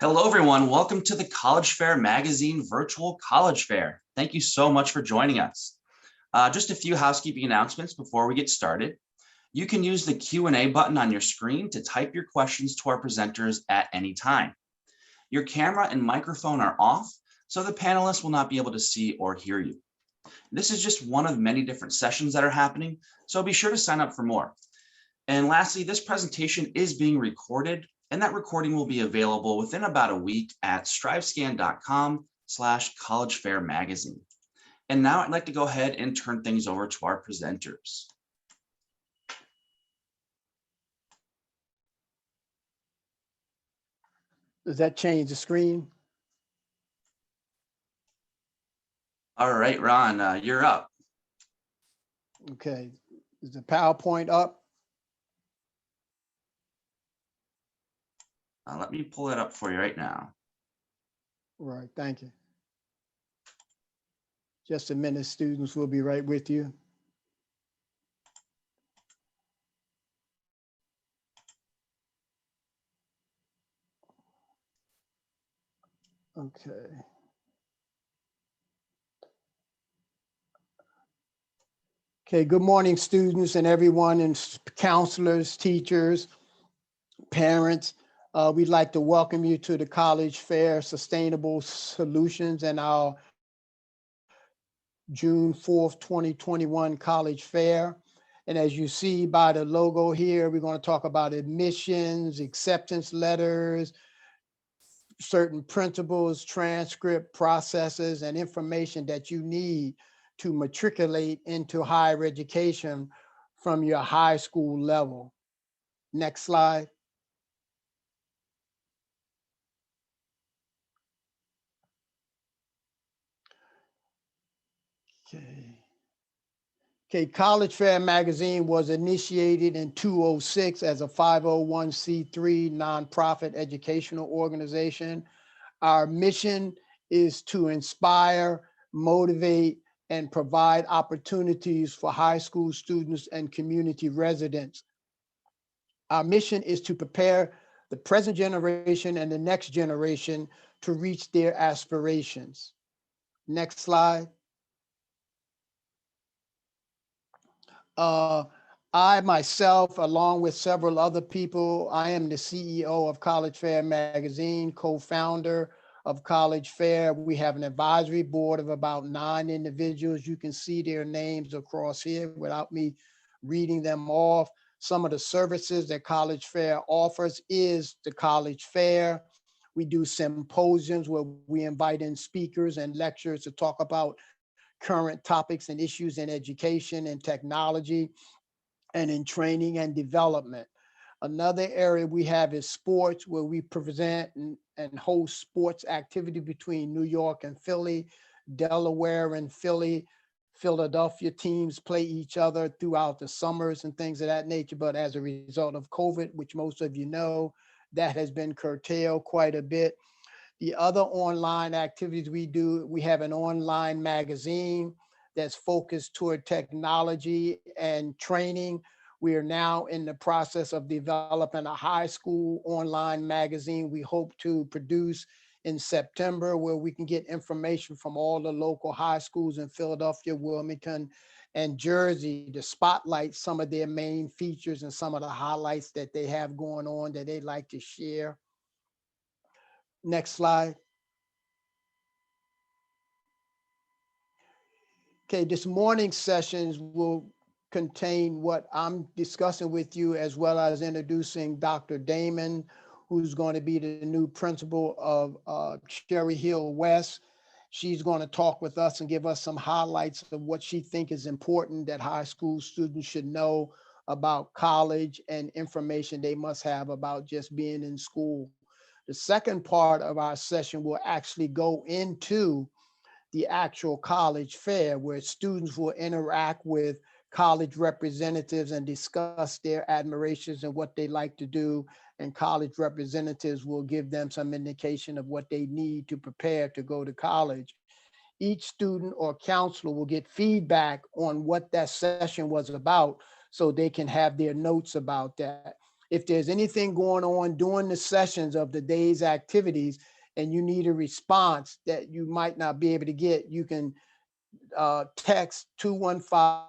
Hello, everyone. Welcome to the College Fair Magazine virtual College Fair. Thank you so much for joining us. Just a few housekeeping announcements before we get started. You can use the Q&A button on your screen to type your questions to our presenters at any time. Your camera and microphone are off, so the panelists will not be able to see or hear you. This is just one of many different sessions that are happening, so be sure to sign up for more. And lastly, this presentation is being recorded, and that recording will be available within about a week at strivescan.com/collegefairmagazine. And now I'd like to go ahead and turn things over to our presenters. Does that change the screen? All right, Ron, you're up. Okay, is the PowerPoint up? Let me pull it up for you right now. Right, thank you. Just a minute, students, we'll be right with you. Okay. Okay, good morning, students and everyone, and counselors, teachers, parents. We'd like to welcome you to the College Fair Sustainable Solutions and our June 4th, 2021 College Fair. And as you see by the logo here, we're going to talk about admissions, acceptance letters, certain principles, transcript processes, and information that you need to matriculate into higher education from your high school level. Next slide. Okay, College Fair Magazine was initiated in 2006 as a 501c3 nonprofit educational organization. Our mission is to inspire, motivate, and provide opportunities for high school students and community residents. Our mission is to prepare the present generation and the next generation to reach their aspirations. Next slide. I myself, along with several other people, I am the CEO of College Fair Magazine, co-founder of College Fair. We have an advisory board of about 9 individuals. You can see their names across here without me reading them off. Some of the services that College Fair offers is the College Fair. We do symposiums where we invite in speakers and lecturers to talk about current topics and issues in education and technology and in training and development. Another area we have is sports, where we present and host sports activity between New York and Philly, Delaware and Philly. Philadelphia teams play each other throughout the summers and things of that nature. But as a result of COVID, which most of you know, that has been curtailed quite a bit. The other online activities we do, we have an online magazine that's focused toward technology and training. We are now in the process of developing a high school online magazine we hope to produce in September, where we can get information from all the local high schools in Philadelphia, Wilmington, and Jersey to spotlight some of their main features and some of the highlights that they have going on that they'd like to share. Next slide. Okay, this morning's sessions will contain what I'm discussing with you, as well as introducing Dr. Damon, who's going to be the new principal of Cherry Hill West. She's going to talk with us and give us some highlights of what she thinks is important that high school students should know about college and information they must have about just being in school. The second part of our session will actually go into the actual college fair, where students will interact with college representatives and discuss their admirations and what they like to do. And college representatives will give them some indication of what they need to prepare to go to college. Each student or counselor will get feedback on what that session was about, so they can have their notes about that. If there's anything going on during the sessions of the day's activities and you need a response that you might not be able to get, you can text 215.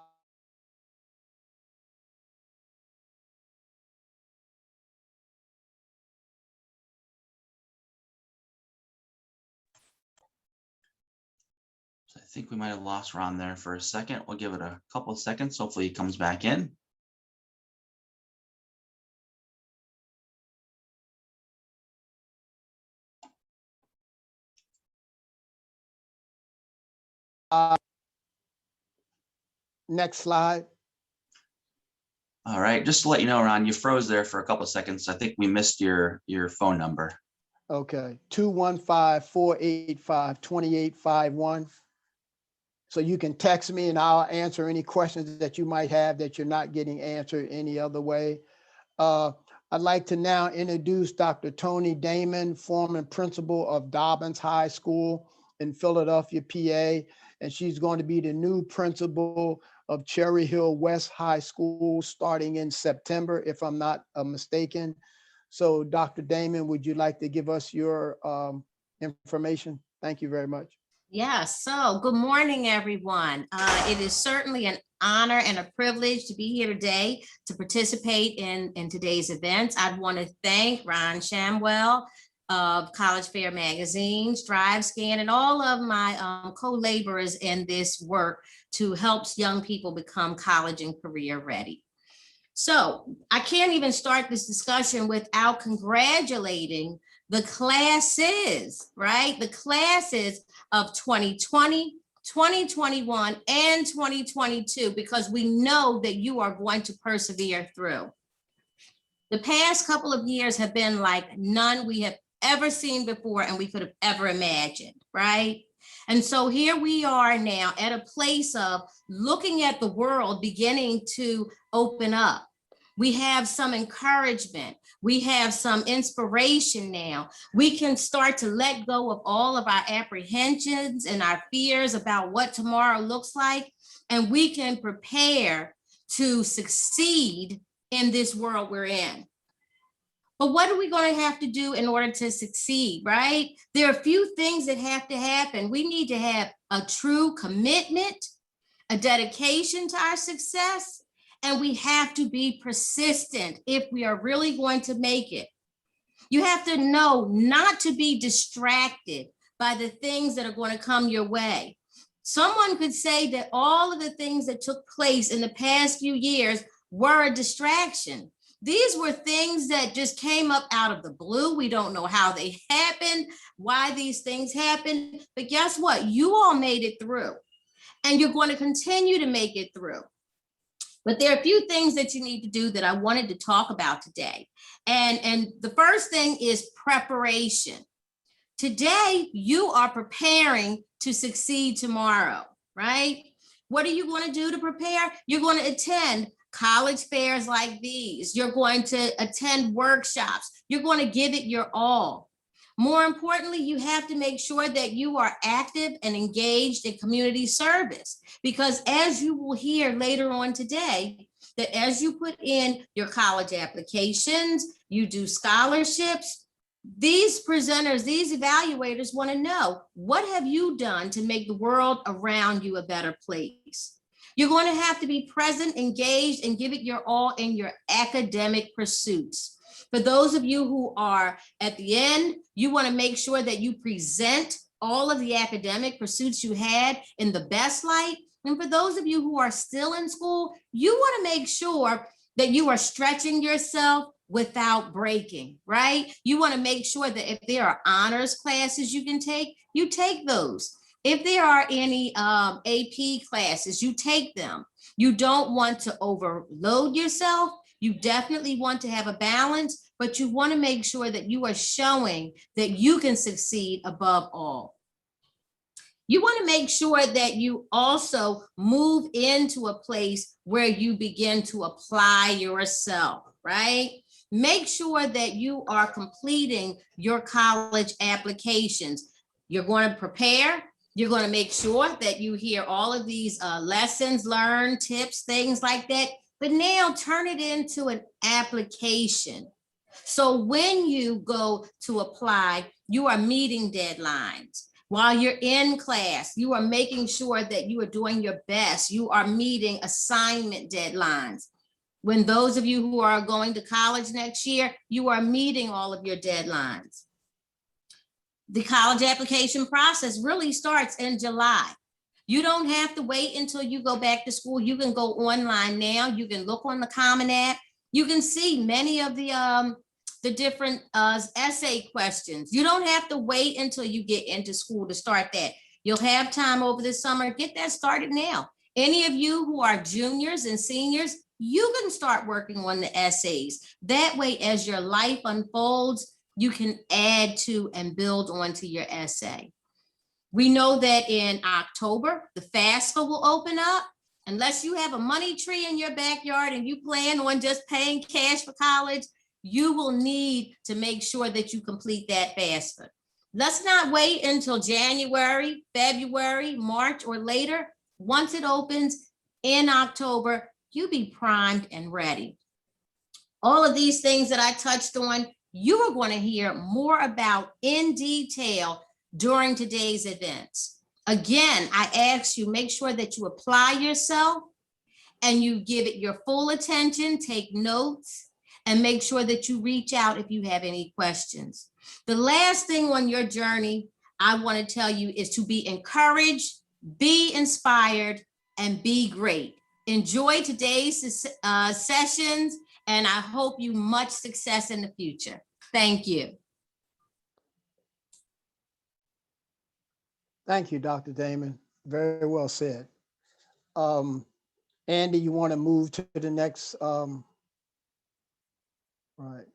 So I think we might have lost Ron there for a second. We'll give it a couple of seconds. Hopefully he comes back in. Next slide. All right, just to let you know, Ron, you froze there for a couple of seconds. I think we missed your phone number. Okay, 215-485-2851. So you can text me and I'll answer any questions that you might have that you're not getting answered any other way. I'd like to now introduce Dr. Tony Damon, former principal of Dobbins High School in Philadelphia, PA, and she's going to be the new principal of Cherry Hill West High School starting in September, if I'm not mistaken. So Dr. Damon, would you like to give us your information? Thank you very much. Yes, so good morning, everyone. It is certainly an honor and a privilege to be here today to participate in today's events. I'd want to thank Ron Shamwell of College Fair Magazine, StriveScan, and all of my co-laborers in this work to help young people become college and career ready. So I can't even start this discussion without congratulating the classes, right? The classes of 2020, 2021, and 2022, because we know that you are going to persevere through. The past couple of years have been like none we have ever seen before and we could have ever imagined, right? And so here we are now at a place of looking at the world beginning to open up. We have some encouragement. We have some inspiration now. We can start to let go of all of our apprehensions and our fears about what tomorrow looks like, and we can prepare to succeed in this world we're in. But what are we going to have to do in order to succeed, right? There are a few things that have to happen. We need to have a true commitment, a dedication to our success, and we have to be persistent if we are really going to make it. You have to know not to be distracted by the things that are going to come your way. Someone could say that all of the things that took place in the past few years were a distraction. These were things that just came up out of the blue. We don't know how they happened, why these things happened, but guess what? You all made it through, and you're going to continue to make it through. But there are a few things that you need to do that I wanted to talk about today. And the first thing is preparation. Today, you are preparing to succeed tomorrow, right? What are you going to do to prepare? You're going to attend college fairs like these. You're going to attend workshops. You're going to give it your all. More importantly, you have to make sure that you are active and engaged in community service, because as you will hear later on today, that as you put in your college applications, you do scholarships, these presenters, these evaluators want to know, what have you done to make the world around you a better place? You're going to have to be present, engaged, and give it your all in your academic pursuits. For those of you who are at the end, you want to make sure that you present all of the academic pursuits you had in the best light. And for those of you who are still in school, you want to make sure that you are stretching yourself without breaking, right? You want to make sure that if there are honors classes you can take, you take those. If there are any AP classes, you take them. You don't want to overload yourself. You definitely want to have a balance, but you want to make sure that you are showing that you can succeed above all. You want to make sure that you also move into a place where you begin to apply yourself, right? Make sure that you are completing your college applications. You're going to prepare. You're going to make sure that you hear all of these lessons learned, tips, things like that. but now turn it into an application. So when you go to apply, you are meeting deadlines. While you're in class, you are making sure that you are doing your best. You are meeting assignment deadlines. When those of you who are going to college next year, you are meeting all of your deadlines. The college application process really starts in July. You don't have to wait until you go back to school. You can go online now. You can look on the Common App. You can see many of the different essay questions. You don't have to wait until you get into school to start that. You'll have time over the summer. Get that started now. Any of you who are juniors and seniors, you can start working on the essays. That way, as your life unfolds, you can add to and build onto your essay. We know that in October, the FAFSA will open up. Unless you have a money tree in your backyard and you plan on just paying cash for college, you will need to make sure that you complete that FAFSA. Let's not wait until January, February, March, or later. Once it opens in October, you be primed and ready. All of these things that I touched on, you are going to hear more about in detail during today's events. Again, I ask you, make sure that you apply yourself and you give it your full attention, take notes, and make sure that you reach out if you have any questions. The last thing on your journey I want to tell you is to be encouraged, be inspired, and be great. Enjoy today's sessions, and I hope you much success in the future. Thank you. Thank you, Dr. Damon. Very well said. Andy, you want to move to the next? Right.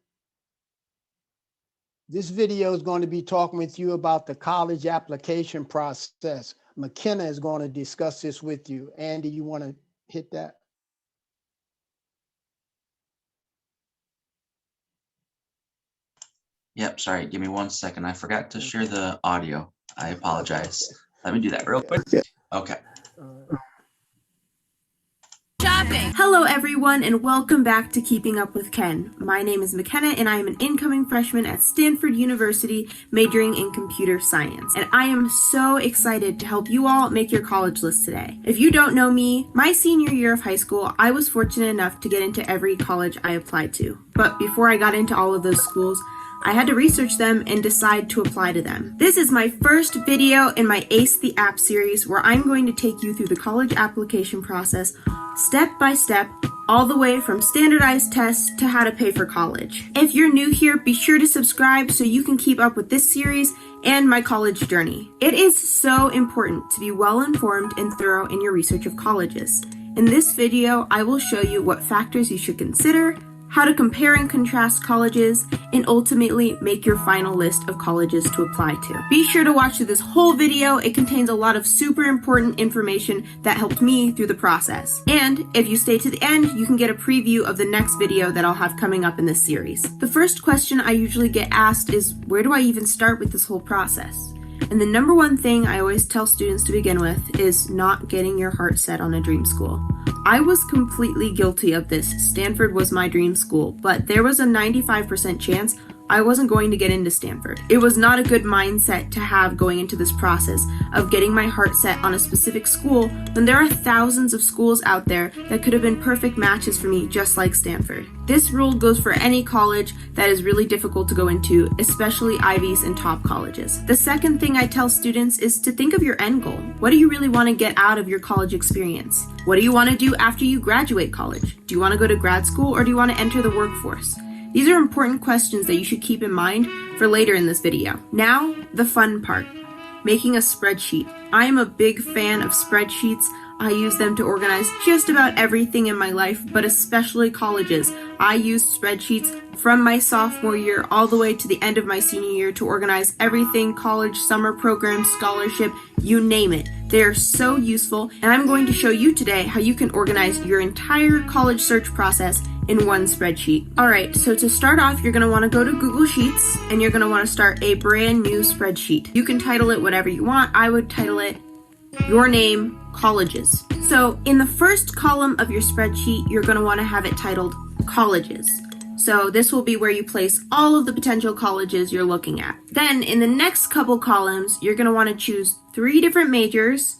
This video is going to be talking with you about the college application process. McKenna is going to discuss this with you. Andy, you want to hit that? Yep, sorry, give me 1 second. I forgot to share the audio. I apologize. Let me do that real quick. Okay. Shopping. Hello everyone and welcome back to Keeping Up with Ken. My name is McKenna and I am an incoming freshman at Stanford University majoring in computer science. And I am so excited to help you all make your college list today. If you don't know me, my senior year of high school, I was fortunate enough to get into every college I applied to. But before I got into all of those schools, I had to research them and decide to apply to them. This is my first video in my Ace the App series where I'm going to take you through the college application process step by step, all the way from standardized tests to how to pay for college. If you're new here, be sure to subscribe so you can keep up with this series and my college journey. It is so important to be well informed and thorough in your research of colleges. In this video, I will show you what factors you should consider, how to compare and contrast colleges, and ultimately make your final list of colleges to apply to. Be sure to watch through this whole video. It contains a lot of super important information that helped me through the process. And if you stay to the end, you can get a preview of the next video that I'll have coming up in this series. The first question I usually get asked is, where do I even start with this whole process? And the number one thing I always tell students to begin with is not getting your heart set on a dream school. I was completely guilty of this. Stanford was my dream school, but there was a 95% chance I wasn't going to get into Stanford. It was not a good mindset to have going into this process of getting my heart set on a specific school when there are thousands of schools out there that could have been perfect matches for me, just like Stanford. This rule goes for any college that is really difficult to go into, especially Ivies and top colleges. The second thing I tell students is to think of your end goal. What do you really want to get out of your college experience? What do you want to do after you graduate college? Do you want to go to grad school or do you want to enter the workforce? These are important questions that you should keep in mind for later in this video. Now, the fun part, making a spreadsheet. I am a big fan of spreadsheets. I use them to organize just about everything in my life, but especially colleges. I use spreadsheets from my sophomore year all the way to the end of my senior year to organize everything, college, summer program, scholarship, you name it. They are so useful, and I'm going to show you today how you can organize your entire college search process in one spreadsheet. All right, so to start off, you're gonna wanna go to Google Sheets and you're gonna wanna start a brand new spreadsheet. You can title it whatever you want. I would title it Your Name, Colleges. So in the first column of your spreadsheet, you're going to want to have it titled Colleges. So this will be where you place all of the potential colleges you're looking at. Then in the next couple columns, you're going to want to choose 3 different majors,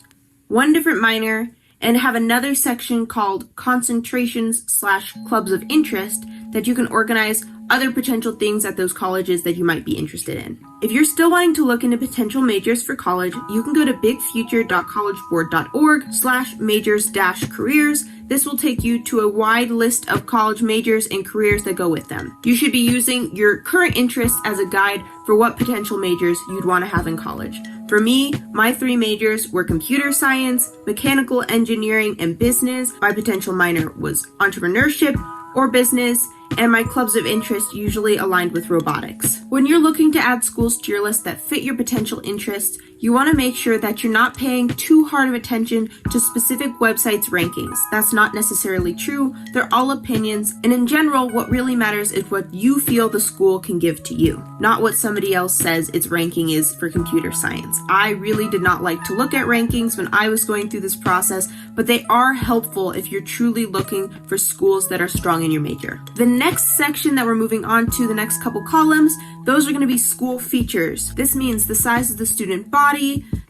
1 different minor, and have another section called concentrations/clubs of interest that you can organize other potential things at those colleges that you might be interested in. If you're still wanting to look into potential majors for college, you can go to bigfuture.collegeboard.org/majors-careers. This will take you to a wide list of college majors and careers that go with them. You should be using your current interests as a guide for what potential majors you'd want to have in college. For me, my 3 majors were computer science, mechanical engineering, and business. My potential minor was entrepreneurship or business, and my clubs of interest usually aligned with robotics. When you're looking to add schools to your list that fit your potential interests, you want to make sure that you're not paying too hard of attention to specific websites' rankings. That's not necessarily true. They're all opinions, and in general, what really matters is what you feel the school can give to you, not what somebody else says its ranking is for computer science. I really did not like to look at rankings when I was going through this process, but they are helpful if you're truly looking for schools that are strong in your major. The next section that we're moving on to, the next couple columns, those are going to be school features. This means the size of the student body,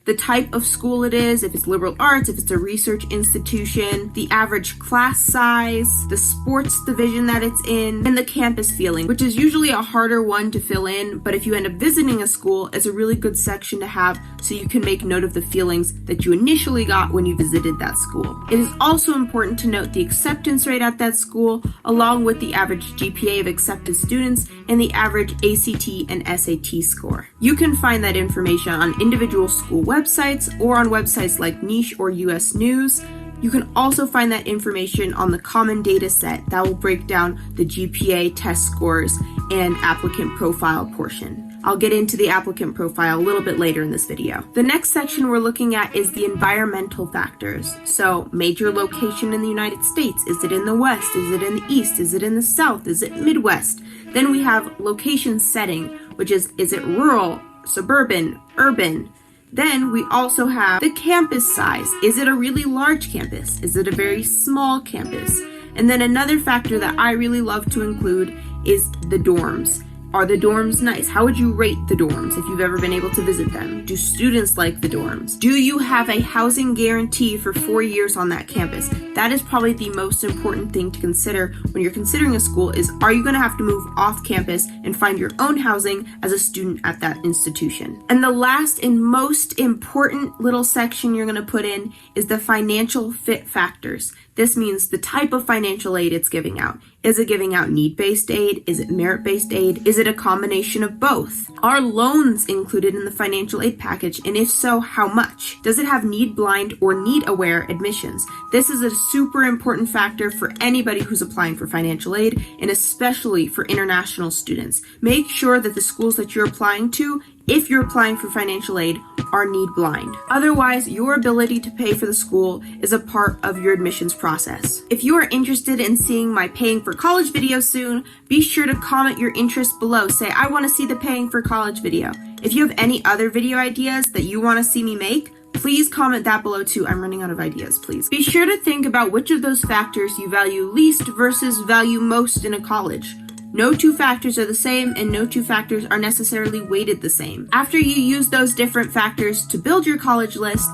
the type of school it is, if it's liberal arts, if it's a research institution, the average class size, the sports division that it's in, and the campus feeling, which is usually a harder one to fill in, but if you end up visiting a school, it's a really good section to have so you can make note of the feelings that you initially got when you visited that school. It is also important to note the acceptance rate at that school, along with the average GPA of accepted students and the average ACT and SAT score. You can find that information on individual school websites or on websites like Niche or US News. You can also find that information on the common data set that will break down the GPA test scores and applicant profile portion. I'll get into the applicant profile a little bit later in this video. The next section we're looking at is the environmental factors. So major location in the United States. Is it in the West? Is it in the East? Is it in the South? Is it Midwest? Then we have location setting, which is it rural, suburban, urban? Then we also have the campus size. Is it a really large campus? Is it a very small campus? And then another factor that I really love to include is the dorms. Are the dorms nice? How would you rate the dorms if you've ever been able to visit them? Do students like the dorms? Do you have a housing guarantee for 4 years on that campus? That is probably the most important thing to consider when you're considering a school is, are you going to have to move off campus and find your own housing as a student at that institution? And the last and most important little section you're going to put in is the financial fit factors. This means the type of financial aid it's giving out. Is it giving out need-based aid? Is it merit-based aid? Is it a combination of both? Are loans included in the financial aid package? And if so, how much? Does it have need-blind or need-aware admissions? This is a super important factor for anybody who's applying for financial aid, and especially for international students. Make sure that the schools that you're applying to, if you're applying for financial aid, are need blind. Otherwise, your ability to pay for the school is a part of your admissions process. If you are interested in seeing my paying for college video soon, be sure to comment your interest below. Say, I want to see the paying for college video. If you have any other video ideas that you want to see me make, please comment that below too. I'm running out of ideas, please. Be sure to think about which of those factors you value least versus value most in a college. No 2 factors are the same, and no 2 factors are necessarily weighted the same. After you use those different factors to build your college list,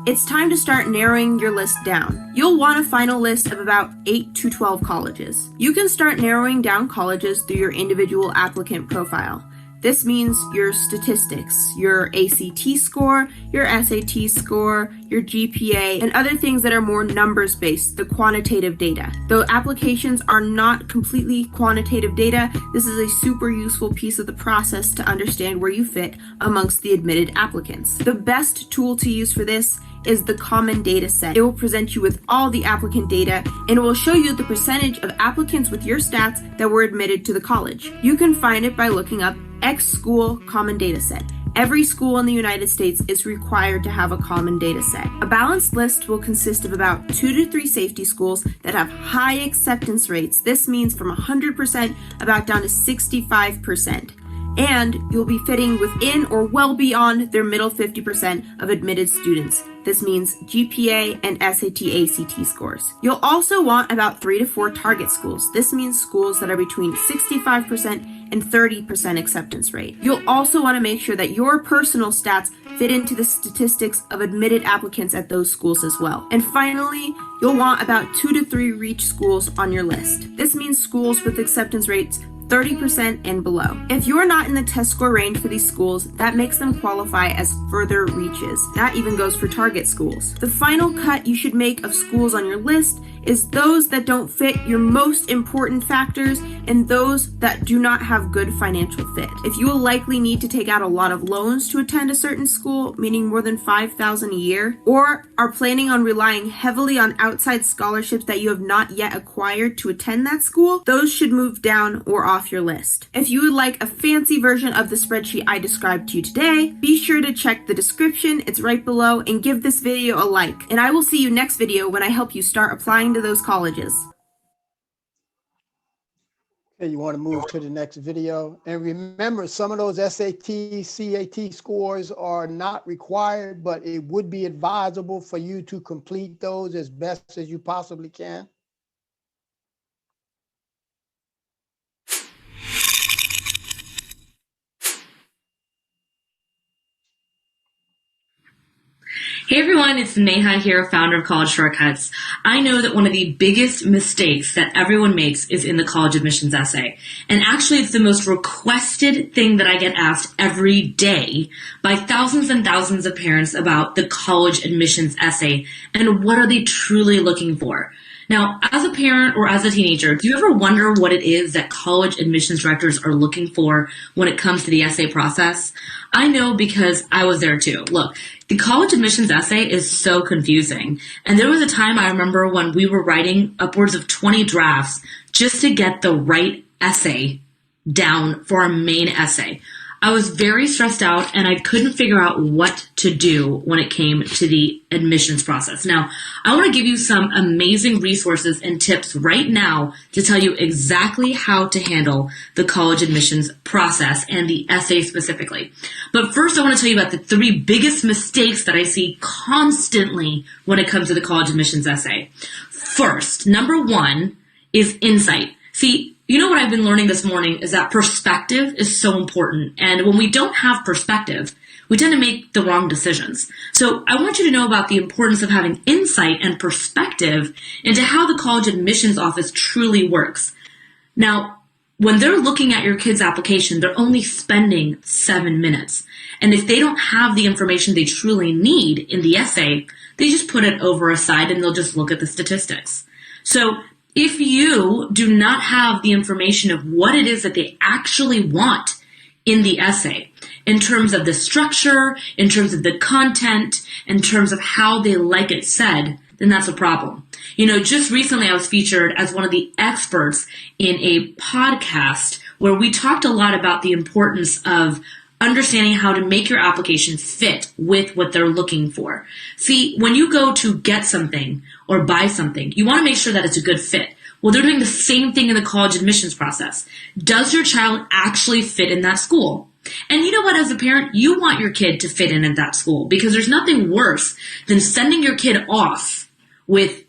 it's time to start narrowing your list down. You'll want a final list of about 8 to 12 colleges. You can start narrowing down colleges through your individual applicant profile. This means your statistics, your ACT score, your SAT score, your GPA, and other things that are more numbers-based, the quantitative data. Though applications are not completely quantitative data, this is a super useful piece of the process to understand where you fit amongst the admitted applicants. The best tool to use for this is the common data set. It will present you with all the applicant data, and it will show you the percentage of applicants with your stats that were admitted to the college. You can find it by looking up X school common data set. Every school in the United States is required to have a common data set. A balanced list will consist of about 2 to 3 safety schools that have high acceptance rates. This means from 100% about down to 65%. and you'll be fitting within or well beyond their middle 50% of admitted students. This means GPA and SAT/ACT scores. You'll also want about 3 to 4 target schools. This means schools that are between 65% and 30% acceptance rate. You'll also want to make sure that your personal stats fit into the statistics of admitted applicants at those schools as well. And finally, you'll want about 2 to 3 reach schools on your list. This means schools with acceptance rates 30% and below. If you're not in the test score range for these schools, that makes them qualify as further reaches. That even goes for target schools. The final cut you should make of schools on your list is those that don't fit your most important factors and those that do not have good financial fit. If you will likely need to take out a lot of loans to attend a certain school, meaning more than $5,000 a year, or are planning on relying heavily on outside scholarships that you have not yet acquired to attend that school, those should move down or off your list. If you would like a fancy version of the spreadsheet I described to you today, be sure to check the description, it's right below, and give this video a like. And I will see you next video when I help you start applying to those colleges. Okay, you want to move to the next video. And remember, some of those SAT, CAT scores are not required, but it would be advisable for you to complete those as best as you possibly can. Hey everyone, it's Neha here, founder of College Shortcuts. I know that one of the biggest mistakes that everyone makes is in the college admissions essay. And actually it's the most requested thing that I get asked every day by thousands and thousands of parents about the college admissions essay and what are they truly looking for. Now, as a parent or as a teenager, do you ever wonder what it is that college admissions directors are looking for when it comes to the essay process? I know because I was there too. Look, the college admissions essay is so confusing. And there was a time I remember when we were writing upwards of 20 drafts just to get the right essay down for our main essay. I was very stressed out and I couldn't figure out what to do when it came to the admissions process. Now, I want to give you some amazing resources and tips right now to tell you exactly how to handle the college admissions process and the essay specifically. But first, I want to tell you about the 3 biggest mistakes that I see constantly when it comes to the college admissions essay. First, number 1 is insight. See, you know what I've been learning this morning is that perspective is so important. And when we don't have perspective, we tend to make the wrong decisions. So I want you to know about the importance of having insight and perspective into how the college admissions office truly works. Now, when they're looking at your kid's application, they're only spending 7 minutes. And if they don't have the information they truly need in the essay, they just put it over aside and they'll just look at the statistics. So if you do not have the information of what it is that they actually want in the essay, in terms of the structure, in terms of the content, in terms of how they like it said, then that's a problem. You know, just recently I was featured as one of the experts in a podcast where we talked a lot about the importance of understanding how to make your application fit with what they're looking for. See, when you go to get something or buy something, you want to make sure that it's a good fit. Well, they're doing the same thing in the college admissions process. Does your child actually fit in that school? And you know what, as a parent, you want your kid to fit in at that school because there's nothing worse than sending your kid off with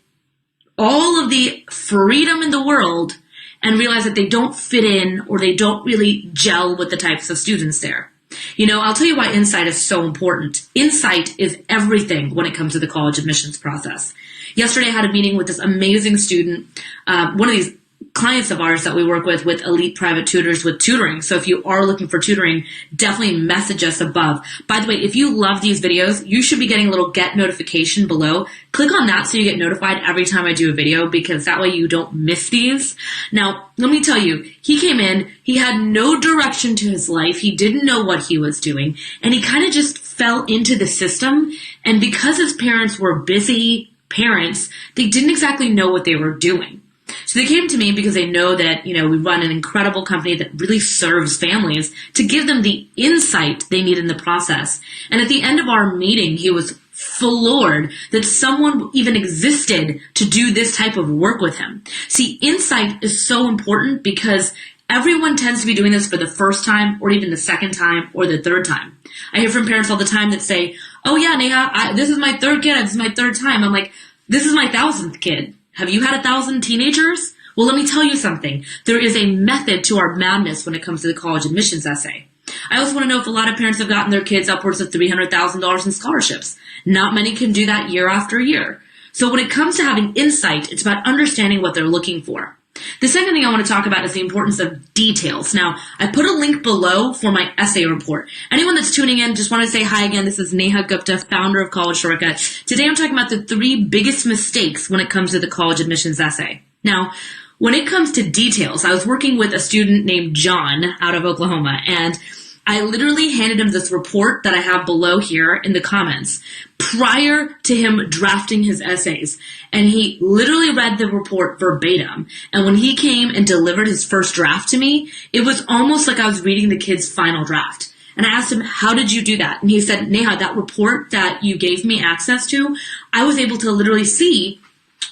all of the freedom in the world and realize that they don't fit in or they don't really gel with the types of students there. You know, I'll tell you why insight is so important. Insight is everything when it comes to the college admissions process. Yesterday, I had a meeting with this amazing student, one of these clients of ours that we work with elite private tutors with tutoring. So if you are looking for tutoring, definitely message us above. By the way, if you love these videos, you should be getting a little get notification below. Click on that so you get notified every time I do a video because that way you don't miss these. Now, let me tell you, he came in, he had no direction to his life. He didn't know what he was doing and he kind of just fell into the system. And because his parents were busy parents, they didn't exactly know what they were doing. So they came to me because they know that, you know, we run an incredible company that really serves families to give them the insight they need in the process. And at the end of our meeting, he was floored that someone even existed to do this type of work with him. See, insight is so important because everyone tends to be doing this for the first time or even the second time or the third time. I hear from parents all the time that say, oh yeah, Neha, this is my third kid. This is my third time. I'm like, this is my 1,000th kid. Have you had 1,000 teenagers? Well, let me tell you something. There is a method to our madness when it comes to the college admissions essay. I also want to know if a lot of parents have gotten their kids upwards of $300,000 in scholarships. Not many can do that year after year. So when it comes to having insight, it's about understanding what they're looking for. The second thing I want to talk about is the importance of details. Now, I put a link below for my essay report. Anyone that's tuning in, just want to say hi again. This is Neha Gupta, founder of College Shortcut. Today I'm talking about the 3 biggest mistakes when it comes to the college admissions essay. Now, when it comes to details, I was working with a student named John out of Oklahoma, and I literally handed him this report that I have below here in the comments prior to him drafting his essays. And he literally read the report verbatim. And when he came and delivered his first draft to me, it was almost like I was reading the kid's final draft. And I asked him, how did you do that? And he said, Neha, that report that you gave me access to, I was able to literally see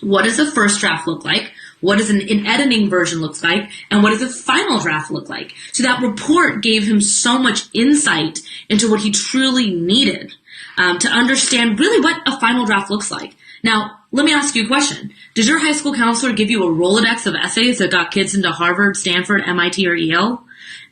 what does a first draft look like, what does an editing version looks like, and what does a final draft look like. So that report gave him so much insight into what he truly needed to understand really what a final draft looks like. Now, let me ask you a question. Does your high school counselor give you a Rolodex of essays that got kids into Harvard, Stanford, MIT, or Yale?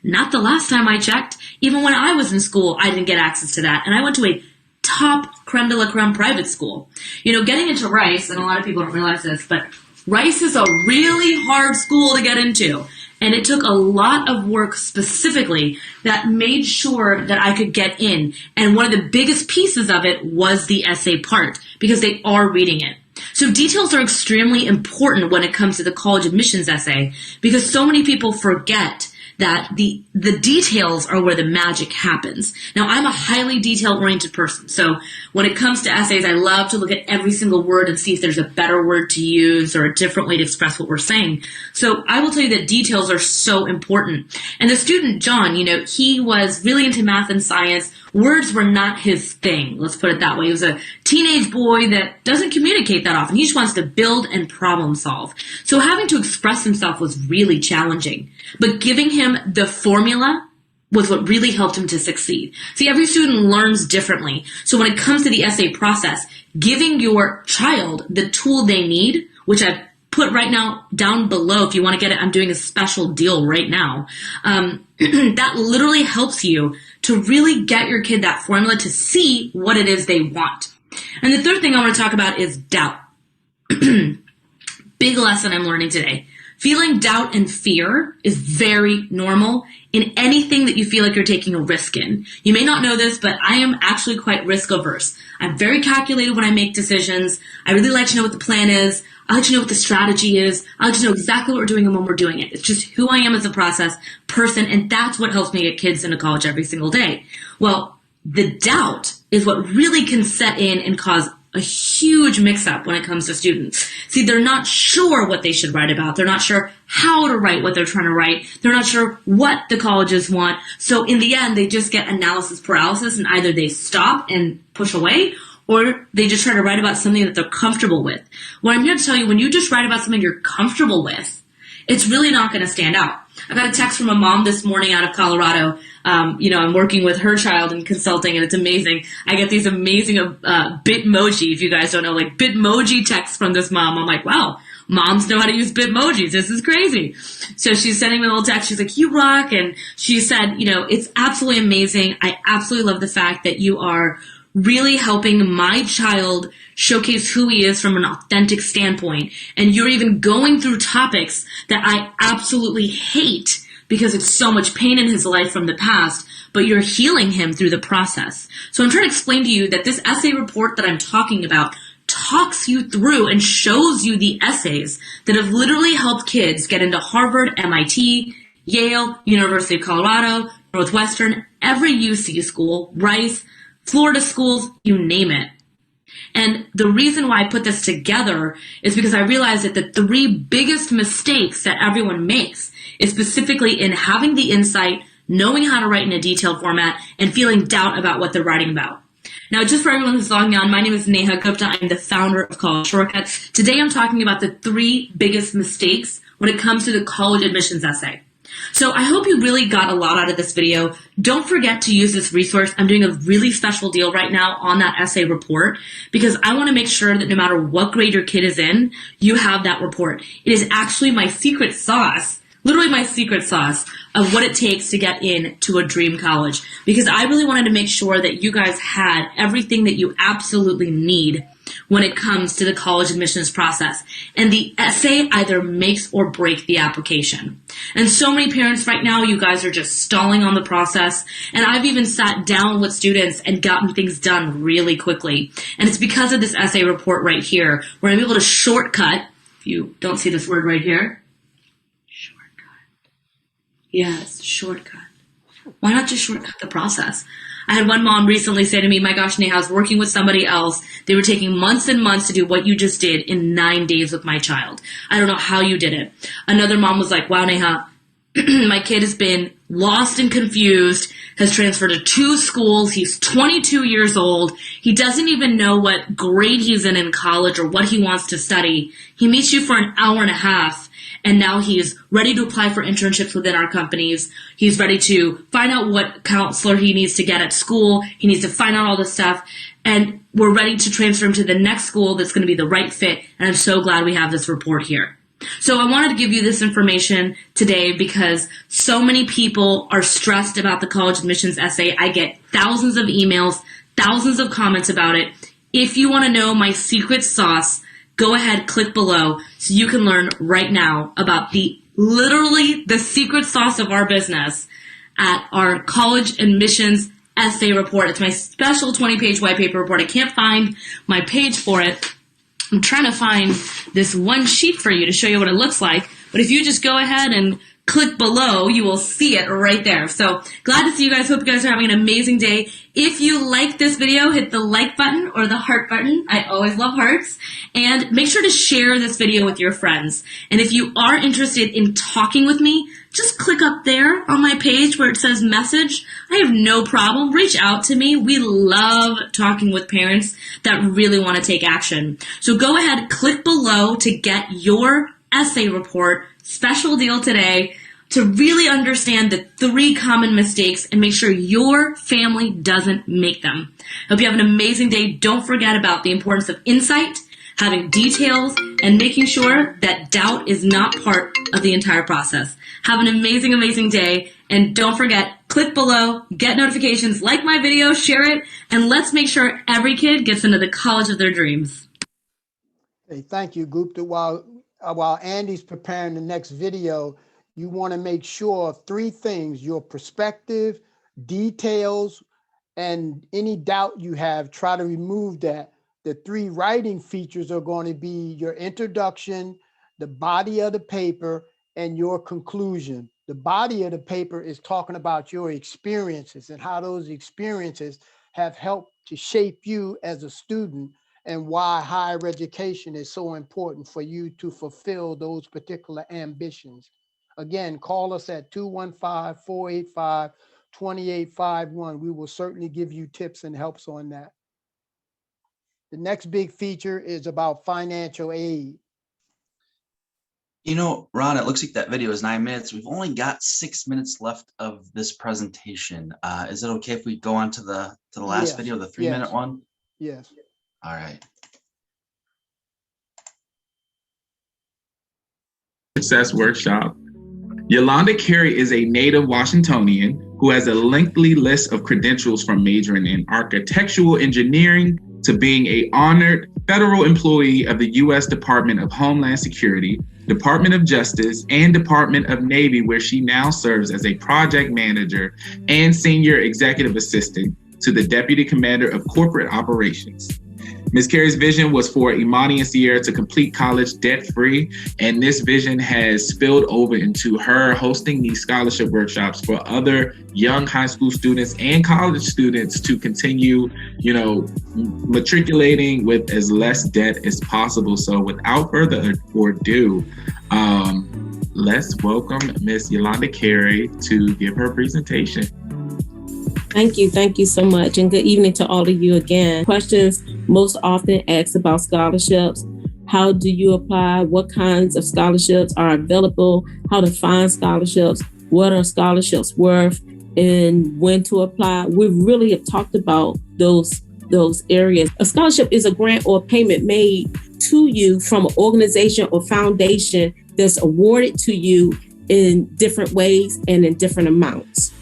Not the last time I checked. Even when I was in school, I didn't get access to that. And I went to a top creme de la creme private school. You know, getting into Rice, and a lot of people don't realize this, but Rice is a really hard school to get into, and it took a lot of work specifically that made sure that I could get in. And one of the biggest pieces of it was the essay part, because they are reading it. So details are extremely important when it comes to the college admissions essay, because so many people forget that the details are where the magic happens. Now, I'm a highly detail-oriented person, so when it comes to essays, I love to look at every single word and see if there's a better word to use or a different way to express what we're saying. So I will tell you that details are so important. And the student, John, you know, he was really into math and science. Words were not his thing, let's put it that way. He was a teenage boy that doesn't communicate that often. He just wants to build and problem solve. So having to express himself was really challenging. But giving him the formula was what really helped him to succeed. See, every student learns differently. So when it comes to the essay process, giving your child the tool they need, which I've put right now down below if you want to get it, I'm doing a special deal right now. That literally helps you to really get your kid that formula to see what it is they want. And the third thing I want to talk about is doubt. Big lesson I'm learning today. Feeling doubt and fear is very normal in anything that you feel like you're taking a risk in. You may not know this, but I am actually quite risk averse. I'm very calculated when I make decisions. I really like to know what the plan is. I like to know what the strategy is. I like to know exactly what we're doing and when we're doing it. It's just who I am as a process person, and that's what helps me get kids into college every single day. Well, the doubt is what really can set in and cause a huge mix-up when it comes to students. See, they're not sure what they should write about. They're not sure how to write what they're trying to write. They're not sure what the colleges want. So in the end, they just get analysis paralysis, and either they stop and push away, or they just try to write about something that they're comfortable with. What I'm here to tell you, when you just write about something you're comfortable with, it's really not going to stand out. I got a text from a mom this morning out of Colorado. I'm working with her child in consulting, and it's amazing. I get these amazing Bitmoji, if you guys don't know, like Bitmoji texts from this mom. I'm like, wow, moms know how to use Bitmojis. This is crazy. So she's sending me a little text. She's like, you rock. And she said, it's absolutely amazing. I absolutely love the fact that you are really helping my child showcase who he is from an authentic standpoint. And you're even going through topics that I absolutely hate because it's so much pain in his life from the past, but you're healing him through the process. So I'm trying to explain to you that this essay report that I'm talking about talks you through and shows you the essays that have literally helped kids get into Harvard, MIT, Yale, University of Colorado, Northwestern, every UC school, Rice, Florida schools, you name it. And the reason why I put this together is because I realized that the 3 biggest mistakes that everyone makes is specifically in having the insight, knowing how to write in a detailed format, and feeling doubt about what they're writing about. Now, just for everyone who's logging on, my name is Neha Gupta. I'm the founder of College Shortcuts. Today, I'm talking about the 3 biggest mistakes when it comes to the college admissions essay. So I hope you really got a lot out of this video. Don't forget to use this resource. I'm doing a really special deal right now on that essay report because I want to make sure that no matter what grade your kid is in, you have that report. It is actually my secret sauce, literally my secret sauce of what it takes to get into a dream college, because I really wanted to make sure that you guys had everything that you absolutely need when it comes to the college admissions process. And the essay either makes or breaks the application. And so many parents right now, you guys are just stalling on the process. And I've even sat down with students and gotten things done really quickly. And it's because of this essay report right here, where I'm able to shortcut, if you don't see this word right here, shortcut. Yes, shortcut. Why not just shortcut the process? I had one mom recently say to me, my gosh, Neha, I was working with somebody else. They were taking months and months to do what you just did in 9 days with my child. I don't know how you did it. Another mom was like, wow, Neha, my kid has been lost and confused, has transferred to 2 schools. He's 22 years old. He doesn't even know what grade he's in college or what he wants to study. He meets you for an hour and a half. And now he's ready to apply for internships within our companies. He's ready to find out what counselor he needs to get at school. He needs to find out all this stuff. And we're ready to transfer him to the next school that's going to be the right fit. And I'm so glad we have this report here. So I wanted to give you this information today because so many people are stressed about the college admissions essay. I get thousands of emails, thousands of comments about it. If you want to know my secret sauce, go ahead, click below so you can learn right now about literally the secret sauce of our business at our college admissions essay report. It's my special 20-page white paper report. I can't find my page for it. I'm trying to find this one sheet for you to show you what it looks like. But if you just go ahead and click below, you will see it right there. So glad to see you guys. Hope you guys are having an amazing day. If you like this video, hit the like button or the heart button. I always love hearts. And make sure to share this video with your friends. And if you are interested in talking with me, just click up there on my page where it says message. I have no problem. Reach out to me. We love talking with parents that really want to take action. So go ahead, click below to get your essay report. Special deal today to really understand the 3 common mistakes and make sure your family doesn't make them. Hope you have an amazing day. Don't forget about the importance of insight, having details, and making sure that doubt is not part of the entire process. Have an amazing, amazing day. And don't forget, click below, get notifications, like my video, share it, and let's make sure every kid gets into the college of their dreams. Hey, thank you, Gupta. While Andy's preparing the next video, you want to make sure of 3 things: your perspective, details, and any doubt you have, try to remove that. The 3 writing features are going to be your introduction, the body of the paper, and your conclusion. The body of the paper is talking about your experiences and how those experiences have helped to shape you as a student, and why higher education is so important for you to fulfill those particular ambitions. Again, call us at 215-485-2851. We will certainly give you tips and helps on that. The next big feature is about financial aid. You know, Ron, it looks like that video is 9 minutes. We've only got 6 minutes left of this presentation. Is it okay if we go on to the last video, the 3-minute one? Yes. All right. Success Workshop. Yolanda Carey is a native Washingtonian who has a lengthy list of credentials, from majoring in architectural engineering to being an honored federal employee of the U.S. Department of Homeland Security, Department of Justice, and Department of Navy, where she now serves as a project manager and senior executive assistant to the Deputy Commander of Corporate Operations. Ms. Carey's vision was for Imani and Sierra to complete college debt-free, and this vision has spilled over into her hosting these scholarship workshops for other young high school students and college students to continue, matriculating with as less debt as possible. So without further ado, let's welcome Ms. Yolanda Carey to give her presentation. Thank you so much, and good evening to all of you again. Questions most often asked about scholarships: how do you apply? What kinds of scholarships are available? How to find scholarships? what are scholarships worth, and when to apply. We really have talked about those areas. A scholarship is a grant or payment made to you from an organization or foundation that's awarded to you in different ways and in different amounts.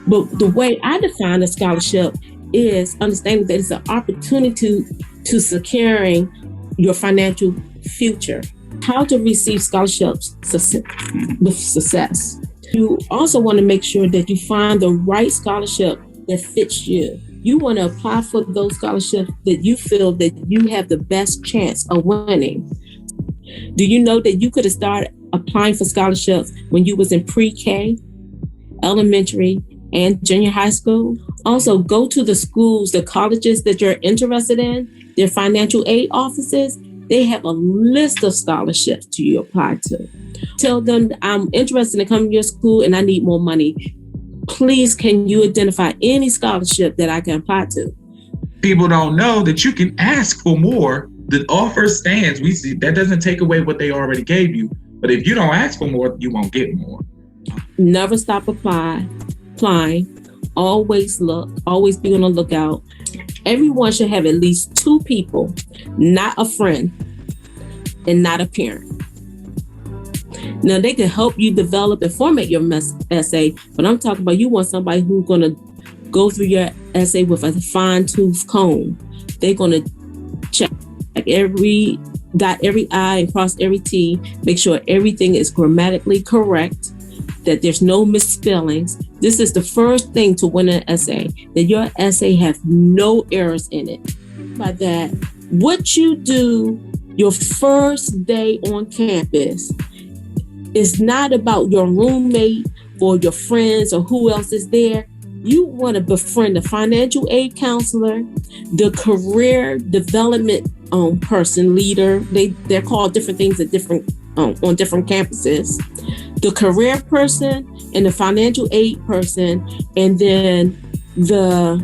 But the way I define a scholarship is understanding that it's an opportunity to securing your financial future. How to receive scholarships with success. You also want to make sure that you find the right scholarship that fits you. You want to apply for those scholarships that you feel that you have the best chance of winning. Do you know that you could have started applying for scholarships when you was in pre-K, elementary, and junior high school? Also, go to the schools, the colleges that you're interested in, their financial aid offices. They have a list of scholarships to apply to. Tell them, I'm interested in coming to your school and I need more money. Please, can you identify any scholarship that I can apply to? People don't know that you can ask for more. The offer stands. We see that doesn't take away what they already gave you. But if you don't ask for more, you won't get more. Never stop applying. Always look, always be on the lookout. Everyone should have at least 2 people, not a friend and not a parent. Now, they can help you develop and format your essay, but I'm talking about you want somebody who's going to go through your essay with a fine-tooth comb. They're going to check dot every I and cross every T, make sure everything is grammatically correct, that there's no misspellings. This is the first thing to win an essay, that your essay have no errors in it. By that, what you do your first day on campus is not about your roommate or your friends or who else is there. You want to befriend the financial aid counselor, the career development person, leader. They're called different things at different on different campuses. The career person and the financial aid person, and then the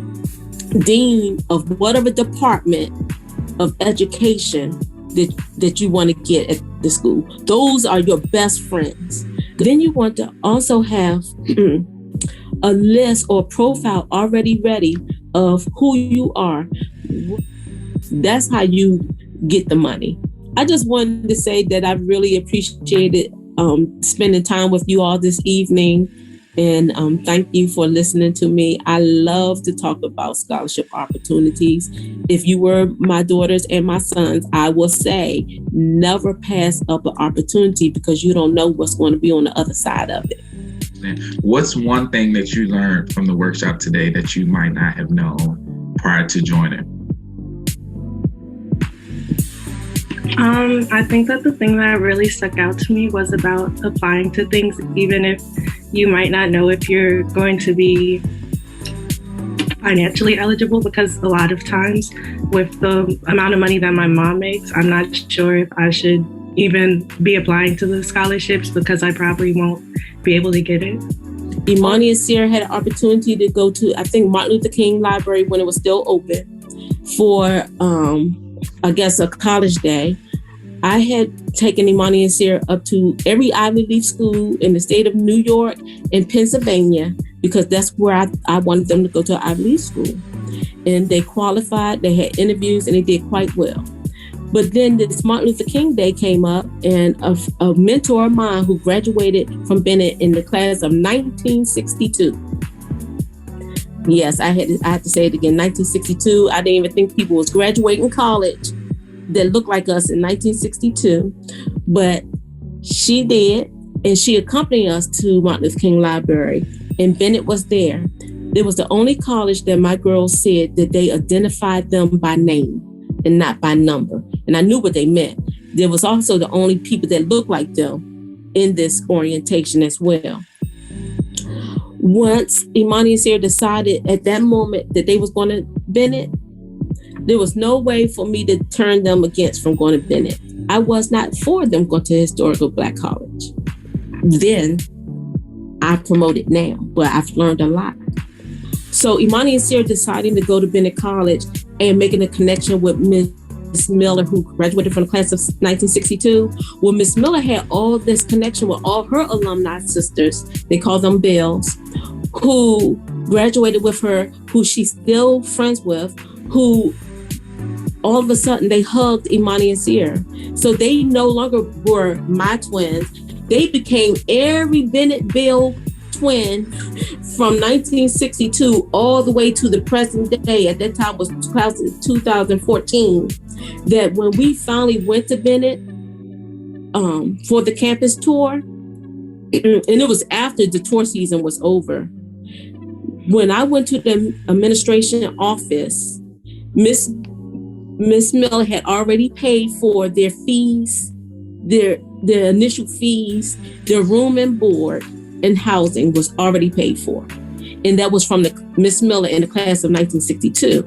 dean of whatever department of education that you want to get at the school. Those are your best friends. Then you want to also have a list or profile already ready of who you are. That's how you get the money. I just wanted to say that I really appreciated spending time with you all this evening. And thank you for listening to me. I love to talk about scholarship opportunities. If you were my daughters and my sons, I will say never pass up an opportunity because you don't know what's going to be on the other side of it. What's one thing that you learned from the workshop today that you might not have known prior to joining? I think that the thing that really stuck out to me was about applying to things, even if you might not know if you're going to be financially eligible, because a lot of times with the amount of money that my mom makes, I'm not sure if I should even be applying to the scholarships because I probably won't be able to get it. Imani and Sierra had an opportunity to go to, I think, Martin Luther King Library when it was still open for, I guess, a college day. I had taken Imani and Sierra up to every Ivy League school in the state of New York and Pennsylvania because that's where I wanted them to go to an Ivy League school. And they qualified, they had interviews, and they did quite well. But then this Martin Luther King Day came up, and a mentor of mine who graduated from Bennett in the class of 1962. Yes, I had to say it again, 1962. I didn't even think people was graduating college that looked like us in 1962, but she did, and she accompanied us to Martin Luther King Library, and Bennett was there. It was the only college that my girls said that they identified them by name and not by number, and I knew what they meant. There was also the only people that looked like them in this orientation as well. Once Imani and Sierra decided at that moment that they was going to Bennett, there was no way for me to turn them against from going to Bennett. I was not for them going to historical Black college. Then I promote it now, but I've learned a lot. So Imani and Sierra deciding to go to Bennett College and making a connection with Ms. Miss Miller, who graduated from the class of 1962. Well, Miss Miller had all this connection with all her alumni sisters. They call them Bells, who graduated with her, who she's still friends with, who all of a sudden they hugged Imani and Sierra. So they no longer were my twins. They became every Bennett Bell twin from 1962 all the way to the present day. At that time was 2014. That when we finally went to Bennett for the campus tour, and it was after the tour season was over. When I went to the administration office, Miss Miller had already paid for their fees, their initial fees, their room and board and housing was already paid for. And that was from the Miss Miller in the class of 1962.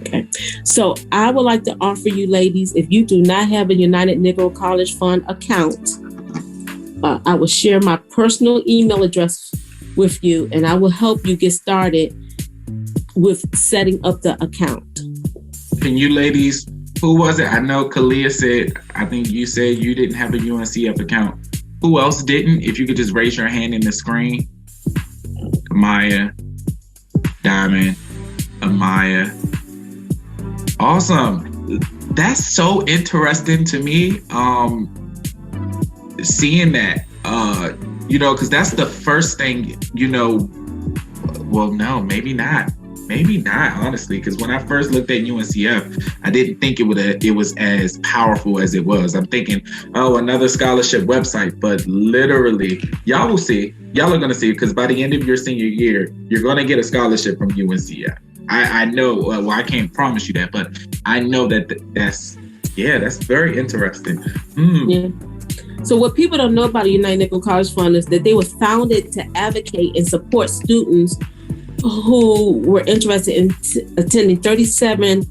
Okay. So I would like to offer you ladies, if you do not have a United Negro College Fund account, I will share my personal email address with you and I will help you get started with setting up the account. Can you ladies, who was it? I know Kalia said, I think you said you didn't have a UNCF account. Who else didn't? If you could just raise your hand in the screen. Amaya, Diamond, Amaya. Awesome. That's so interesting to me. Seeing that, because that's the first thing, well, no, maybe not. Maybe not, honestly, because when I first looked at UNCF, I didn't think it was as powerful as it was. I'm thinking, oh, another scholarship website, but literally, y'all will see. Y'all are going to see, because by the end of your senior year, you're going to get a scholarship from UNCF. I know, well, I can't promise you that, but I know that's very interesting. Yeah. So what people don't know about the United Negro College Fund is that they were founded to advocate and support students who were interested in attending 37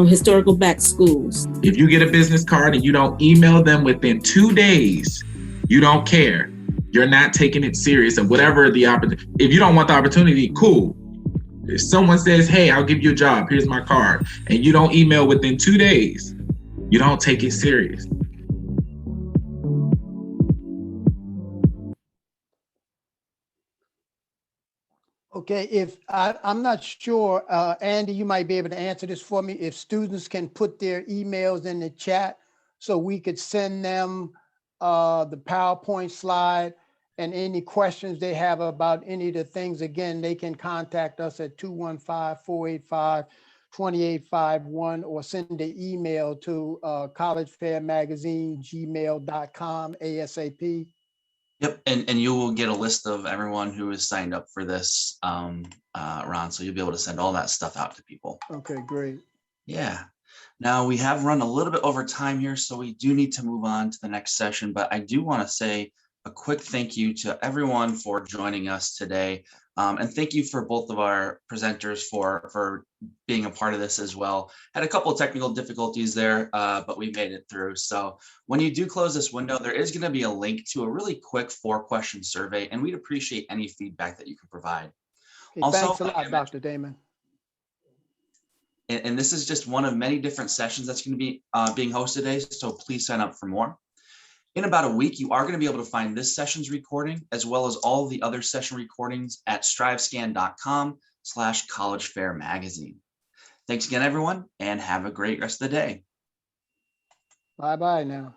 historical Black schools. If you get a business card and you don't email them within 2 days, you don't care. You're not taking it serious, and whatever the opportunity. If you don't want the opportunity, cool. If someone says, hey, I'll give you a job, here's my card, and you don't email within 2 days, you don't take it serious. Okay, I'm not sure, Andy, you might be able to answer this for me. If students can put their emails in the chat so we could send them the PowerPoint slide and any questions they have about any of the things, again, they can contact us at 215-485-2851 or send an email to CollegeFairMagazine@gmail.com ASAP. Yep, and you will get a list of everyone who is signed up for this, Ron, so you'll be able to send all that stuff out to people. Okay, great. Yeah. Now, we have run a little bit over time here, so we do need to move on to the next session, but I do want to say a quick thank you to everyone for joining us today. And thank you for both of our presenters for being a part of this as well. Had a couple of technical difficulties there, but we made it through. So when you do close this window, there is going to be a link to a really quick 4-question survey, and we'd appreciate any feedback that you can provide. Hey, Also, thanks a lot, Dr. Damon. And this is just one of many different sessions that's going to be being hosted today, so please sign up for more. In about a week, you are going to be able to find this session's recording, as well as all the other session recordings at strivescan.com/CollegeFairMagazine. Thanks again, everyone, and have a great rest of the day. Bye-bye now.